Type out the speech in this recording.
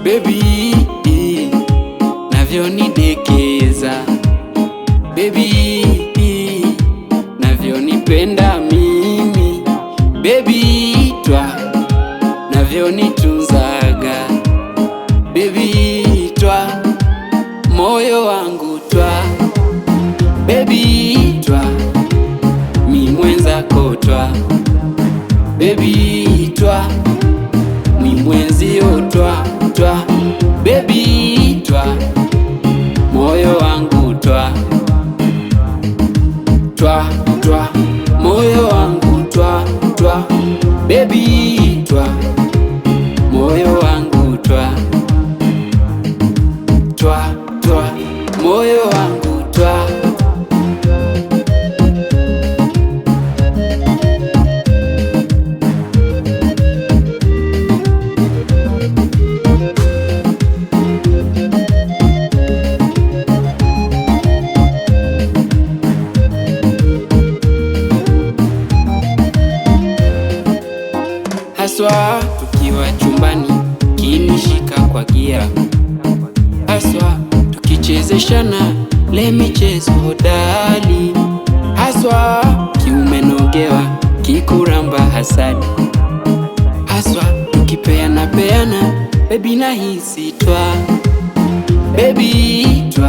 baby, navyonidekeza baby, navyonipenda mimi baby, twa navyonitunzaga baby, twa moyo wangu twa baby, twa mi mwenzako twa baby, twa mi mwenzio twa baby, twa moyo wangu twa moyo wangu twa baby, twa moyo wangu twa moyo wangu twa. Haswa tukiwa chumbani kinishika kwa gia, haswa tukichezeshana le michezo hodari, haswa kiumenogewa kikuramba hasadi, haswa tukipeana baby nahisi twa baby, twa